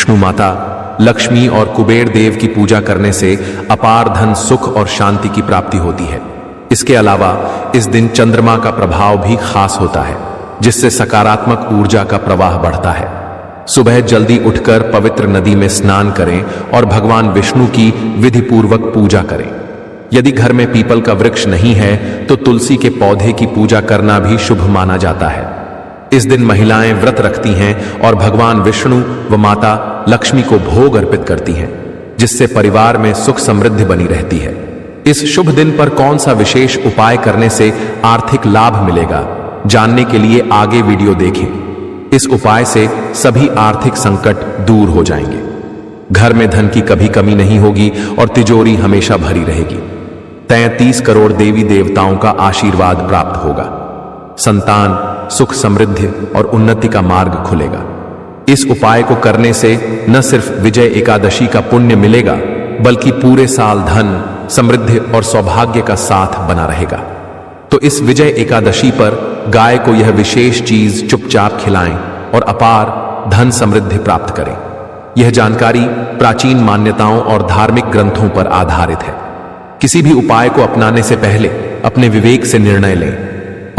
विष्णु माता, लक्ष्मी और कुबेर देव की पूजा करने से अपार धन, सुख और शांति की प्राप्ति होती है। इसके अलावा इस दिन चंद्रमा का प्रभाव भी खास होता है, जिससे सकारात्मक ऊर्जा का प्रवाह बढ़ता है। सुबह जल्दी उठकर पवित्र नदी में स्नान करें और भगवान विष्णु की विधिपूर्वक पूजा करें। यदि घर में पीपल का वृक्ष नहीं है तो तुलसी के पौधे की पूजा करना भी शुभ माना जाता है। इस दिन महिलाएं व्रत रखती हैं और भगवान विष्णु व माता लक्ष्मी को भोग अर्पित करती हैं, जिससे परिवार में सुख समृद्धि बनी रहती है। इस शुभ दिन पर कौन सा विशेष उपाय करने से आर्थिक लाभ मिलेगा, जानने के लिए आगे वीडियो देखें। इस उपाय से सभी आर्थिक संकट दूर हो जाएंगे, घर में धन की कभी कमी नहीं होगी और तिजोरी हमेशा भरी रहेगी। 33 करोड़ देवी देवताओं का आशीर्वाद प्राप्त होगा। संतान, सुख, समृद्धि और उन्नति का मार्ग खुलेगा। इस उपाय को करने से न सिर्फ विजय एकादशी का पुण्य मिलेगा, बल्कि पूरे साल धन, समृद्धि और सौभाग्य का साथ बना रहेगा। तो इस विजय एकादशी पर गाय को यह विशेष चीज चुपचाप खिलाएं और अपार धन समृद्धि प्राप्त करें। यह जानकारी प्राचीन मान्यताओं और धार्मिक ग्रंथों पर आधारित है। किसी भी उपाय को अपनाने से पहले अपने विवेक से निर्णय लें,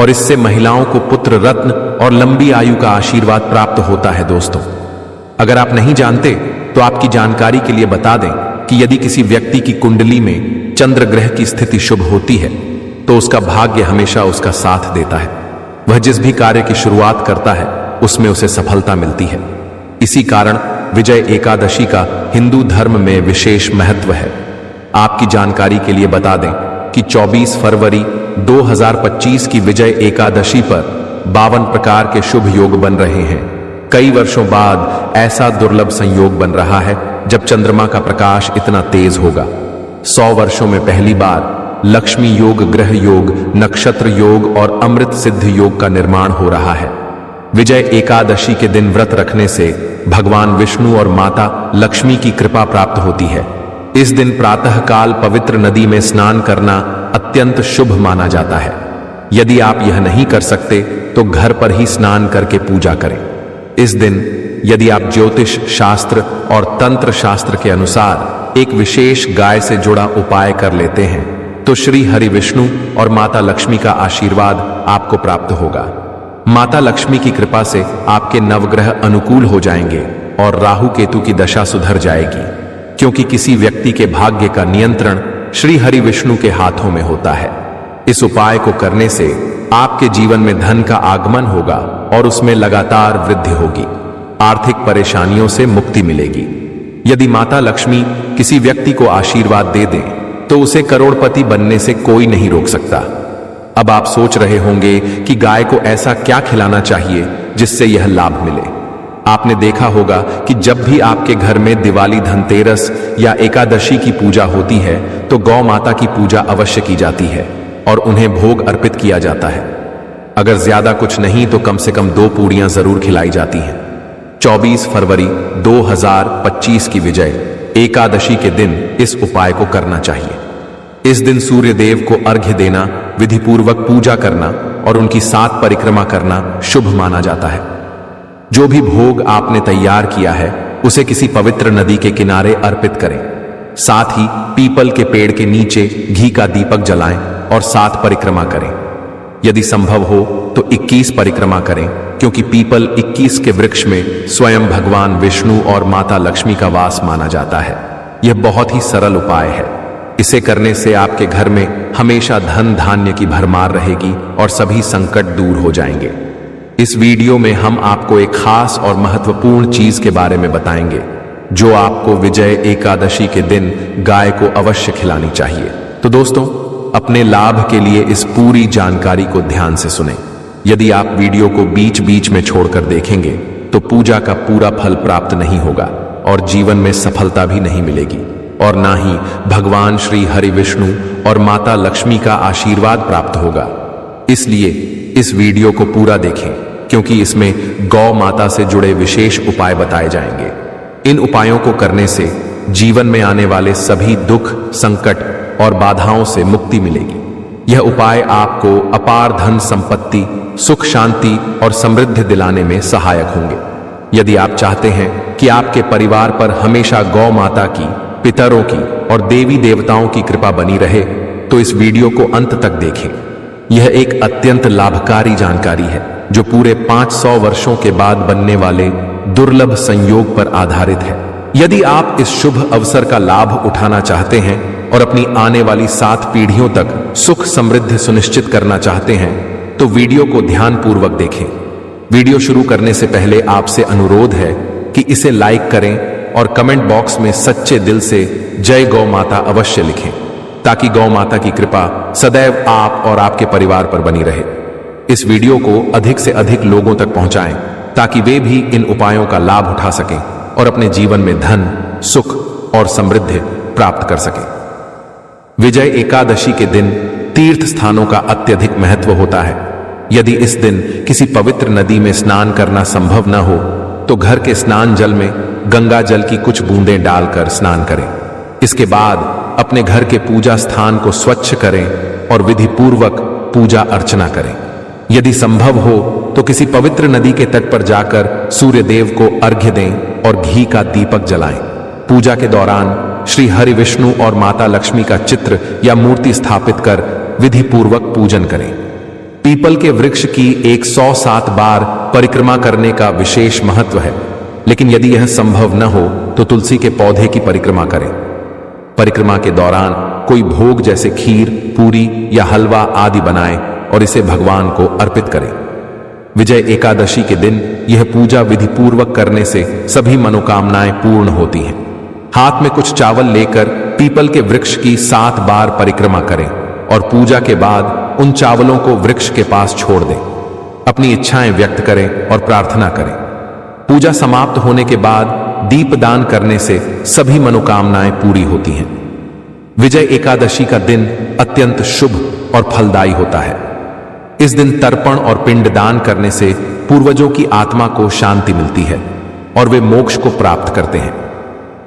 और इससे महिलाओं को पुत्र रत्न और लंबी आयु का आशीर्वाद प्राप्त होता है। दोस्तों, अगर आप नहीं जानते तो आपकी जानकारी के लिए बता दें कि यदि किसी व्यक्ति की कुंडली में चंद्र ग्रह की स्थिति शुभ होती है तो उसका भाग्य हमेशा उसका साथ देता है। वह जिस भी कार्य की शुरुआत करता है उसमें उसे सफलता मिलती है। इसी कारण विजय एकादशी का हिंदू धर्म में विशेष महत्व है। आपकी जानकारी के लिए बता दें कि 24 फरवरी 2025 की विजय एकादशी पर 52 प्रकार के शुभ योग बन रहे हैं। कई वर्षों बाद ऐसा दुर्लभ संयोग बन रहा है जब चंद्रमा का प्रकाश इतना तेज होगा। 100 वर्षों में पहली बार लक्ष्मी योग, ग्रह योग, नक्षत्र योग और अमृत सिद्ध योग का निर्माण हो रहा है। विजय एकादशी के दिन व्रत रखने से भगवान विष्णु और माता लक्ष्मी की कृपा प्राप्त होती है। इस दिन प्रातः काल पवित्र नदी में स्नान करना अत्यंत शुभ माना जाता है। यदि आप यह नहीं कर सकते तो घर पर ही स्नान करके पूजा करें। इस दिन यदि आप ज्योतिष शास्त्र और तंत्र शास्त्र के अनुसार एक विशेष गाय से जुड़ा उपाय कर लेते हैं तो श्री हरि विष्णु और माता लक्ष्मी का आशीर्वाद आपको प्राप्त होगा। माता लक्ष्मी की कृपा से आपके नवग्रह अनुकूल हो जाएंगे और राहु केतु की दशा सुधर जाएगी, क्योंकि किसी व्यक्ति के भाग्य का नियंत्रण श्री हरि विष्णु के हाथों में होता है। इस उपाय को करने से आपके जीवन में धन का आगमन होगा और उसमें लगातार वृद्धि होगी। आर्थिक परेशानियों से मुक्ति मिलेगी। यदि माता लक्ष्मी किसी व्यक्ति को आशीर्वाद दे दें तो उसे करोड़पति बनने से कोई नहीं रोक सकता। अब आप सोच रहे होंगे कि गाय को ऐसा क्या खिलाना चाहिए जिससे यह लाभ मिले। आपने देखा होगा कि जब भी आपके घर में दिवाली, धनतेरस या एकादशी की पूजा होती है तो गौ माता की पूजा अवश्य की जाती है और उन्हें भोग अर्पित किया जाता है। अगर ज्यादा कुछ नहीं तो कम से कम 2 पूड़ियां जरूर खिलाई जाती हैं। 24 फरवरी 2025 की विजय एकादशी के दिन इस उपाय को करना चाहिए। इस दिन सूर्य देव को अर्घ्य देना, विधिपूर्वक पूजा करना और उनकी 7 परिक्रमा करना शुभ माना जाता है। जो भी भोग आपने तैयार किया है उसे किसी पवित्र नदी के किनारे अर्पित करें। साथ ही पीपल के पेड़ के नीचे घी का दीपक जलाएं और 7 परिक्रमा करें। यदि संभव हो तो 21 परिक्रमा करें, क्योंकि पीपल 21 के वृक्ष में स्वयं भगवान विष्णु और माता लक्ष्मी का वास माना जाता है। यह बहुत ही सरल उपाय है। इसे करने से आपके घर में हमेशा धन धान्य की भरमार रहेगी और सभी संकट दूर हो जाएंगे। इस वीडियो में हम आपको एक खास और महत्वपूर्ण चीज के बारे में बताएंगे जो आपको विजय एकादशी के दिन गाय को अवश्य खिलानी चाहिए। तो दोस्तों, अपने लाभ के लिए इस पूरी जानकारी को ध्यान से सुनें। यदि आप वीडियो को बीच बीच में छोड़कर देखेंगे तो पूजा का पूरा फल प्राप्त नहीं होगा और जीवन में सफलता भी नहीं मिलेगी और ना ही भगवान श्री हरि विष्णु और माता लक्ष्मी का आशीर्वाद प्राप्त होगा। इसलिए इस वीडियो को पूरा देखें, क्योंकि इसमें गौ माता से जुड़े विशेष उपाय बताए जाएंगे। इन उपायों को करने से जीवन में आने वाले सभी दुख, संकट और बाधाओं से मुक्ति मिलेगी। यह उपाय आपको अपार धन संपत्ति, सुख, शांति और समृद्धि दिलाने में सहायक होंगे। यदि आप चाहते हैं कि आपके परिवार पर हमेशा गौ माता की, पितरों की और देवी देवताओं की कृपा बनी रहे, तो इस वीडियो को अंत तक देखें। यह एक अत्यंत लाभकारी जानकारी है जो पूरे 500 वर्षों के बाद बनने वाले दुर्लभ संयोग पर आधारित है। यदि आप इस शुभ अवसर का लाभ उठाना चाहते हैं और अपनी आने वाली 7 पीढ़ियों तक सुख समृद्धि सुनिश्चित करना चाहते हैं, तो वीडियो को ध्यानपूर्वक देखें। वीडियो शुरू करने से पहले आपसे अनुरोध है कि इसे लाइक करें और कमेंट बॉक्स में सच्चे दिल से जय गौ माता अवश्य लिखें, ताकि गौ माता की कृपा सदैव आप और आपके परिवार पर बनी रहे। इस वीडियो को अधिक से अधिक लोगों तक पहुंचाएं, ताकि वे भी इन उपायों का लाभ उठा सकें और अपने जीवन में धन, सुख और समृद्धि प्राप्त कर सकें। विजय एकादशी के दिन तीर्थ स्थानों का अत्यधिक महत्व होता है। यदि इस दिन किसी पवित्र नदी में स्नान करना संभव न हो, तो घर के स्नान जल में गंगा जल की कुछ बूंदें डालकर स्नान करें। इसके बाद अपने घर के पूजा स्थान को स्वच्छ करें और विधि पूर्वक पूजा अर्चना करें। यदि संभव हो तो किसी पवित्र नदी के तट पर जाकर सूर्य देव को अर्घ्य दें और घी का दीपक जलाएं। पूजा के दौरान श्री हरि विष्णु और माता लक्ष्मी का चित्र या मूर्ति स्थापित कर विधि पूर्वक पूजन करें। पीपल के वृक्ष की 107 बार परिक्रमा करने का विशेष महत्व है, लेकिन यदि यह संभव न हो तो तुलसी के पौधे की परिक्रमा करें। परिक्रमा के दौरान कोई भोग जैसे खीर, पूरी या हलवा आदि बनाएं और इसे भगवान को अर्पित करें। विजय एकादशी के दिन यह पूजा विधि पूर्वक करने से सभी मनोकामनाएं पूर्ण होती हैं। हाथ में कुछ चावल लेकर पीपल के वृक्ष की 7 बार परिक्रमा करें और पूजा के बाद उन चावलों को वृक्ष के पास छोड़ दें। अपनी इच्छाएं व्यक्त करें और प्रार्थना करें। पूजा समाप्त होने के बाद दीपदान करने से सभी मनोकामनाएं पूरी होती हैं। विजय एकादशी का दिन अत्यंत शुभ और फलदायी होता है। इस दिन तर्पण और पिंडदान करने से पूर्वजों की आत्मा को शांति मिलती है और वे मोक्ष को प्राप्त करते हैं।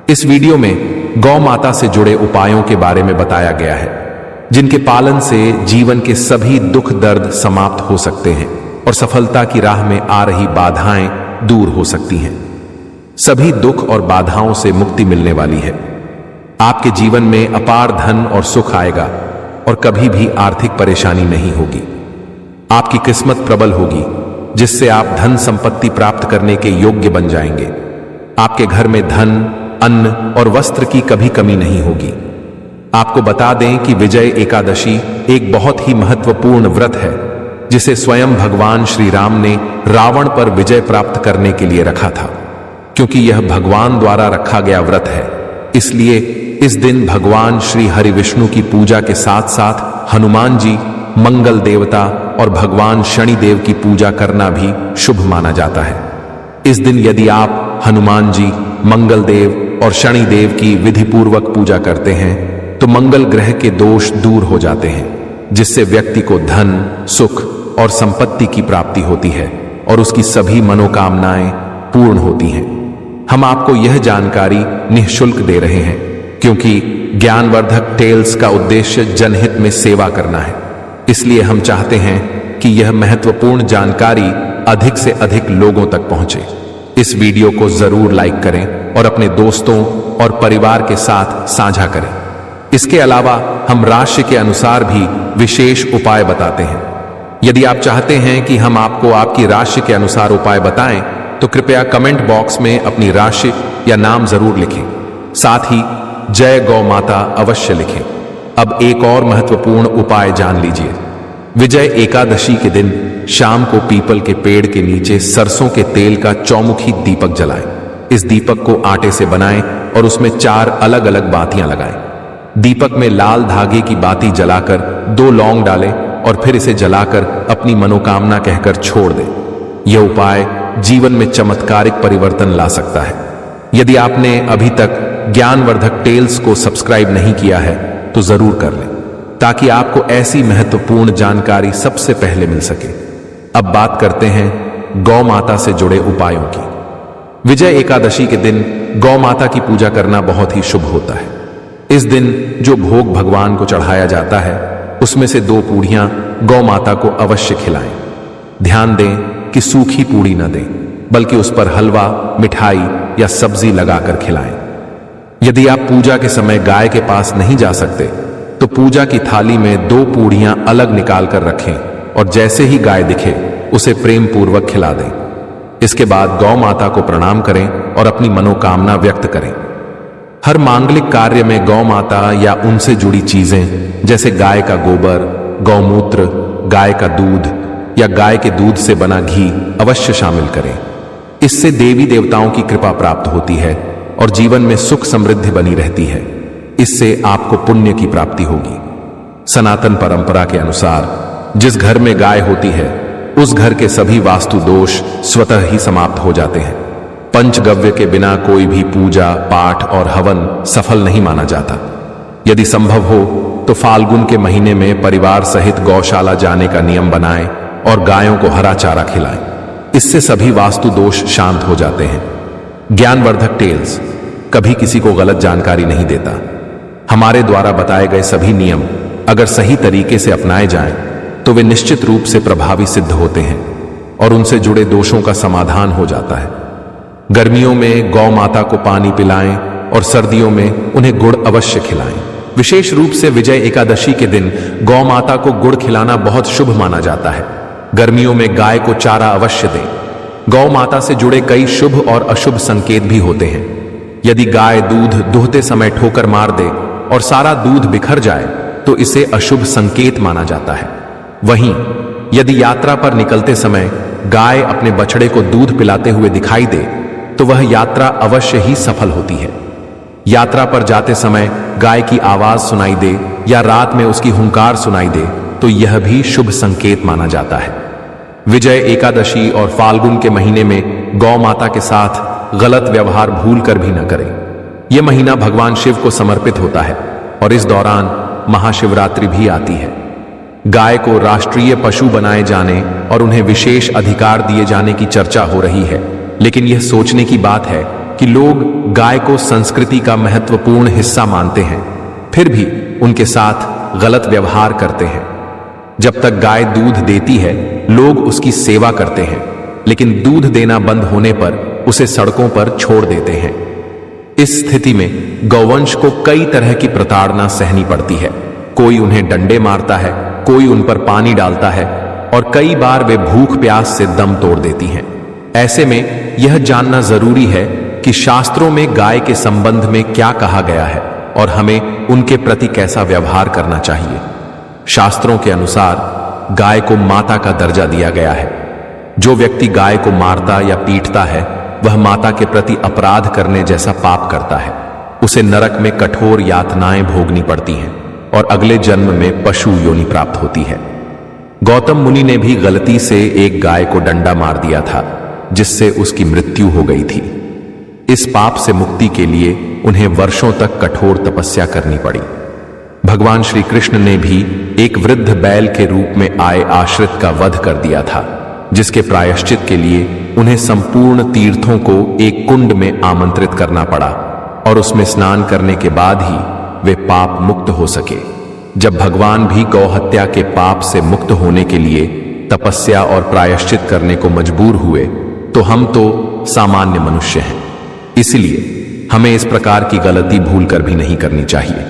इस वीडियो में गौ माता से जुड़े उपायों के बारे में बताया गया है, जिनके पालन से जीवन के सभी दुख दर्द समाप्त हो सकते हैं और सफलता की राह में आ रही बाधाएं दूर हो सकती हैं। सभी दुख और बाधाओं से मुक्ति मिलने वाली है। आपके जीवन में अपार धन और सुख आएगा और कभी भी आर्थिक परेशानी नहीं होगी। आपकी किस्मत प्रबल होगी, जिससे आप धन संपत्ति प्राप्त करने के योग्य बन जाएंगे। आपके घर में धन, अन्न और वस्त्र की कभी कमी नहीं होगी। आपको बता दें कि विजय एकादशी एक बहुत ही महत्वपूर्ण व्रत है, जिसे स्वयं भगवान श्री राम ने रावण पर विजय प्राप्त करने के लिए रखा था। क्योंकि यह भगवान द्वारा रखा गया व्रत है, इसलिए इस दिन भगवान श्री हरि विष्णु की पूजा के साथ साथ हनुमान जी, मंगल देवता और भगवान शनिदेव की पूजा करना भी शुभ माना जाता है। इस दिन यदि आप हनुमान जी, मंगल देव और शनिदेव की विधि पूर्वक पूजा करते हैं, तो मंगल ग्रह के दोष दूर हो जाते हैं, जिससे व्यक्ति को धन, सुख और संपत्ति की प्राप्ति होती है और उसकी सभी मनोकामनाएं पूर्ण होती हैं। हम आपको यह जानकारी निःशुल्क दे रहे हैं, क्योंकि ज्ञानवर्धक टेल्स का उद्देश्य जनहित में सेवा करना है। इसलिए हम चाहते हैं कि यह महत्वपूर्ण जानकारी अधिक से अधिक लोगों तक पहुंचे। इस वीडियो को जरूर लाइक करें और अपने दोस्तों और परिवार के साथ साझा करें। इसके अलावा हम राशि के अनुसार भी विशेष उपाय बताते हैं। यदि आप चाहते हैं कि हम आपको आपकी राशि के अनुसार उपाय बताएं, तो कृपया कमेंट बॉक्स में अपनी राशि या नाम जरूर लिखें। साथ ही जय गौ माता अवश्य लिखें। अब एक और महत्वपूर्ण उपाय जान लीजिए। विजय एकादशी के दिन शाम को पीपल के पेड़ के नीचे सरसों के तेल का चौमुखी दीपक जलाएं। इस दीपक को आटे से बनाएं और उसमें 4 अलग अलग बातियां लगाएं। दीपक में लाल धागे की बाती जलाकर 2 लौंग डालें और फिर इसे जलाकर अपनी मनोकामना कहकर छोड़ दें। यह उपाय जीवन में चमत्कारिक परिवर्तन ला सकता है। यदि आपने अभी तक ज्ञानवर्धक टेल्स को सब्सक्राइब नहीं किया है, तो जरूर कर लें, ताकि आपको ऐसी महत्वपूर्ण जानकारी सबसे पहले मिल सके। अब बात करते हैं गौ माता से जुड़े उपायों की। विजय एकादशी के दिन गौ माता की पूजा करना बहुत ही शुभ होता है। इस दिन जो भोग भगवान को चढ़ाया जाता है, उसमें से 2 पूड़ियां गौ माता को अवश्य खिलाएं। ध्यान दें कि सूखी पूड़ी न दें, बल्कि उस पर हलवा, मिठाई या सब्जी लगाकर खिलाएं। यदि आप पूजा के समय गाय के पास नहीं जा सकते तो पूजा की थाली में 2 पूड़ियां अलग निकाल कर रखें और जैसे ही गाय दिखे उसे प्रेम पूर्वक खिला दें। इसके बाद गौ माता को प्रणाम करें और अपनी मनोकामना व्यक्त करें। हर मांगलिक कार्य में गौ माता या उनसे जुड़ी चीजें जैसे गाय का गोबर, गौमूत्र, गाय का दूध या गाय के दूध से बना घी अवश्य शामिल करें। इससे देवी देवताओं की कृपा प्राप्त होती है और जीवन में सुख समृद्धि बनी रहती है। इससे आपको पुण्य की प्राप्ति होगी। सनातन परंपरा के अनुसार जिस घर में गाय होती है उस घर के सभी वास्तु दोष स्वतः ही समाप्त हो जाते हैं। पंचगव्य के बिना कोई भी पूजा पाठ और हवन सफल नहीं माना जाता। यदि संभव हो तो फाल्गुन के महीने में परिवार सहित गौशाला जाने का नियम बनाएं और गायों को हरा चारा खिलाएं। इससे सभी वास्तु दोष शांत हो जाते हैं। ज्ञानवर्धक टेल्स कभी किसी को गलत जानकारी नहीं देता। हमारे द्वारा बताए गए सभी नियम अगर सही तरीके से अपनाए जाएं तो वे निश्चित रूप से प्रभावी सिद्ध होते हैं और उनसे जुड़े दोषों का समाधान हो जाता है। गर्मियों में गौ माता को पानी पिलाएं और सर्दियों में उन्हें गुड़ अवश्य खिलाएं। विशेष रूप से विजय एकादशी के दिन गौ माता को गुड़ खिलाना बहुत शुभ माना जाता है। गर्मियों में गाय को चारा अवश्य दें। गौ माता से जुड़े कई शुभ और अशुभ संकेत भी होते हैं। यदि गाय दूध दुहते समय ठोकर मार दे और सारा दूध बिखर जाए तो इसे अशुभ संकेत माना जाता है। वहीं यदि यात्रा पर निकलते समय गाय अपने बछड़े को दूध पिलाते हुए दिखाई दे तो वह यात्रा अवश्य ही सफल होती है। यात्रा पर जाते समय गाय की आवाज सुनाई दे या रात में उसकी हुंकार सुनाई दे तो यह भी शुभ संकेत माना जाता है। विजय एकादशी और फाल्गुन के महीने में गौ माता के साथ गलत व्यवहार भूल कर भी न करें। यह महीना भगवान शिव को समर्पित होता है और इस दौरान महाशिवरात्रि भी आती है। गाय को राष्ट्रीय पशु बनाए जाने और उन्हें विशेष अधिकार दिए जाने की चर्चा हो रही है, लेकिन यह सोचने की बात है कि लोग गाय को संस्कृति का महत्वपूर्ण हिस्सा मानते हैं, फिर भी उनके साथ गलत व्यवहार करते हैं। जब तक गाय दूध देती है लोग उसकी सेवा करते हैं, लेकिन दूध देना बंद होने पर उसे सड़कों पर छोड़ देते हैं। इस स्थिति में गौवंश को कई तरह की प्रताड़ना सहनी पड़ती है। कोई उन्हें डंडे मारता है, कोई उन पर पानी डालता है और कई बार वे भूख प्यास से दम तोड़ देती हैं। ऐसे में यह जानना जरूरी है कि शास्त्रों में गाय के संबंध में क्या कहा गया है और हमें उनके प्रति कैसा व्यवहार करना चाहिए। शास्त्रों के अनुसार गाय को माता का दर्जा दिया गया है। जो व्यक्ति गाय को मारता या पीटता है वह माता के प्रति अपराध करने जैसा पाप करता है। उसे नरक में कठोर यातनाएं भोगनी पड़ती हैं और अगले जन्म में पशु योनि प्राप्त होती है। गौतम मुनि ने भी गलती से एक गाय को डंडा मार दिया था, जिससे उसकी मृत्यु हो गई थी। इस पाप से मुक्ति के लिए उन्हें वर्षों तक कठोर तपस्या करनी पड़ी। भगवान श्री कृष्ण ने भी एक वृद्ध बैल के रूप में आए आश्रित का वध कर दिया था, जिसके प्रायश्चित के लिए उन्हें संपूर्ण तीर्थों को एक कुंड में आमंत्रित करना पड़ा और उसमें स्नान करने के बाद ही वे पाप मुक्त हो सके। जब भगवान भी गौ हत्या के पाप से मुक्त होने के लिए तपस्या और प्रायश्चित करने को मजबूर हुए तो हम तो सामान्य मनुष्य हैं, इसलिए हमें इस प्रकार की गलती भूल कर भी नहीं करनी चाहिए।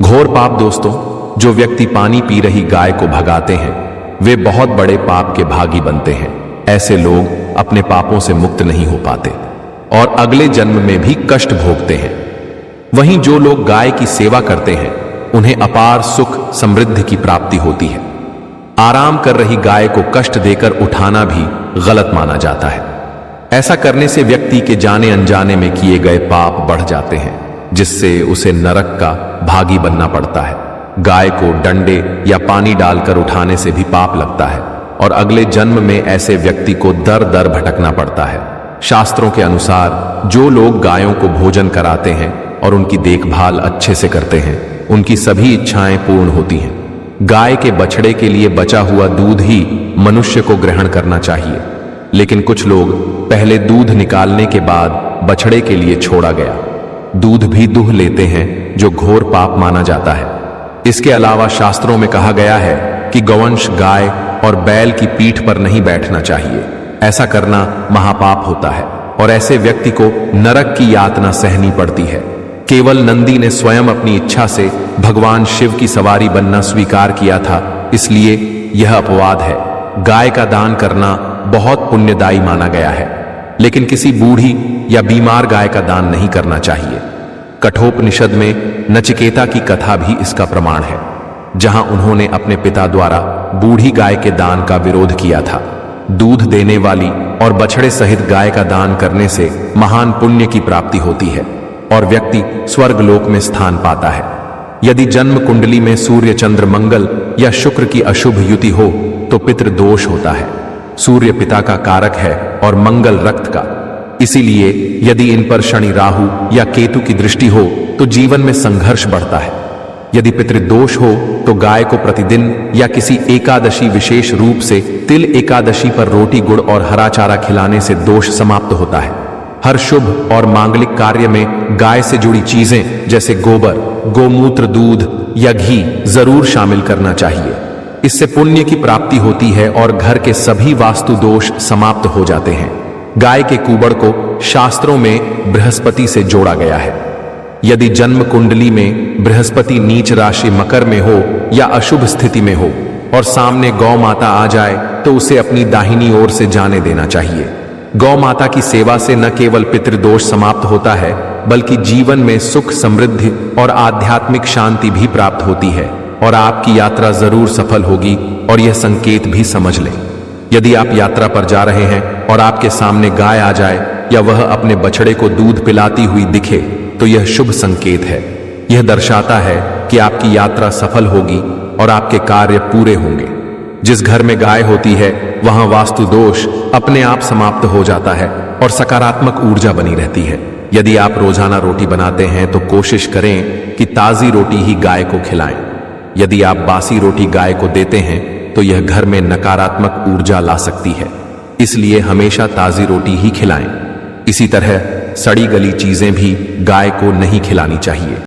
घोर पाप दोस्तों, जो व्यक्ति पानी पी रही गाय को भगाते हैं वे बहुत बड़े पाप के भागी बनते हैं। ऐसे लोग अपने पापों से मुक्त नहीं हो पाते और अगले जन्म में भी कष्ट भोगते हैं। वहीं जो लोग गाय की सेवा करते हैं उन्हें अपार सुख समृद्धि की प्राप्ति होती है। आराम कर रही गाय को कष्ट देकर उठाना भी गलत माना जाता है। ऐसा करने से व्यक्ति के जाने अनजाने में किए गए पाप बढ़ जाते हैं, जिससे उसे नरक का भागी बनना पड़ता है। गाय को डंडे या पानी डालकर उठाने से भी पाप लगता है और अगले जन्म में ऐसे व्यक्ति को दर दर भटकना पड़ता है। शास्त्रों के अनुसार जो लोग गायों को भोजन कराते हैं और उनकी देखभाल अच्छे से करते हैं उनकी सभी इच्छाएं पूर्ण होती हैं। गाय के बछड़े के लिए बचा हुआ दूध ही मनुष्य को ग्रहण करना चाहिए, लेकिन कुछ लोग पहले दूध निकालने के बाद बछड़े के लिए छोड़ा गया दूध भी दुह लेते हैं, जो घोर पाप माना जाता है। इसके अलावा शास्त्रों में कहा गया है कि गौवंश गाय और बैल की पीठ पर नहीं बैठना चाहिए। ऐसा करना महापाप होता है। और ऐसे व्यक्ति को नरक की यातना सहनी पड़ती है। केवल नंदी ने स्वयं अपनी इच्छा से भगवान शिव की सवारी बनना स्वीकार किया था, इसलिए यह अपवाद है। गाय का दान करना बहुत पुण्यदायी माना गया है, लेकिन किसी बूढ़ी या बीमार गाय का दान नहीं करना चाहिए। कठोपनिषद में नचिकेता की कथा भी इसका प्रमाण है, जहां उन्होंने अपने पिता द्वारा बूढ़ी गाय के दान का विरोध किया था। दूध देने वाली और बछड़े सहित गाय का दान करने से महान पुण्य की प्राप्ति होती है और व्यक्ति स्वर्गलोक में स्थान पाता है। यदि जन्म कुंडली में सूर्य, चंद्र, मंगल या शुक्र की अशुभ युति हो तो पितृदोष होता है। सूर्य पिता का कारक है और मंगल रक्त का, इसीलिए यदि इन पर शनि, राहु या केतु की दृष्टि हो तो जीवन में संघर्ष बढ़ता है। यदि पितृदोष हो तो गाय को प्रतिदिन या किसी एकादशी, विशेष रूप से तिल एकादशी पर रोटी, गुड़ और हरा चारा खिलाने से दोष समाप्त होता है। हर शुभ और मांगलिक कार्य में गाय से जुड़ी चीजें जैसे गोबर, गोमूत्र, दूध या घी जरूर शामिल करना चाहिए। इससे पुण्य की प्राप्ति होती है और घर के सभी वास्तु दोष समाप्त हो जाते हैं। गाय के कूबड़ को शास्त्रों में बृहस्पति से जोड़ा गया है। यदि जन्म कुंडली में बृहस्पति नीच राशि मकर में हो या अशुभ स्थिति में हो और सामने गौ माता आ जाए तो उसे अपनी दाहिनी ओर से जाने देना चाहिए। गौ माता की सेवा से न केवल पितृदोष समाप्त होता है, बल्कि जीवन में सुख, समृद्धि और आध्यात्मिक शांति भी प्राप्त होती है और आपकी यात्रा जरूर सफल होगी। और यह संकेत भी समझ लें, यदि आप यात्रा पर जा रहे हैं और आपके सामने गाय आ जाए या वह अपने बछड़े को दूध पिलाती हुई दिखे तो यह शुभ संकेत है। यह दर्शाता है कि आपकी यात्रा सफल होगी और आपके कार्य पूरे होंगे। जिस घर में गाय होती है वहां वास्तु दोष अपने आप समाप्त हो जाता है और सकारात्मक ऊर्जा बनी रहती है। यदि आप रोजाना रोटी बनाते हैं तो कोशिश करें कि ताजी रोटी ही गाय को खिलाएं। यदि आप बासी रोटी गाय को देते हैं तो यह घर में नकारात्मक ऊर्जा ला सकती है, इसलिए हमेशा ताजी रोटी ही खिलाएं। इसी तरह सड़ी गली चीजें भी गाय को नहीं खिलानी चाहिए।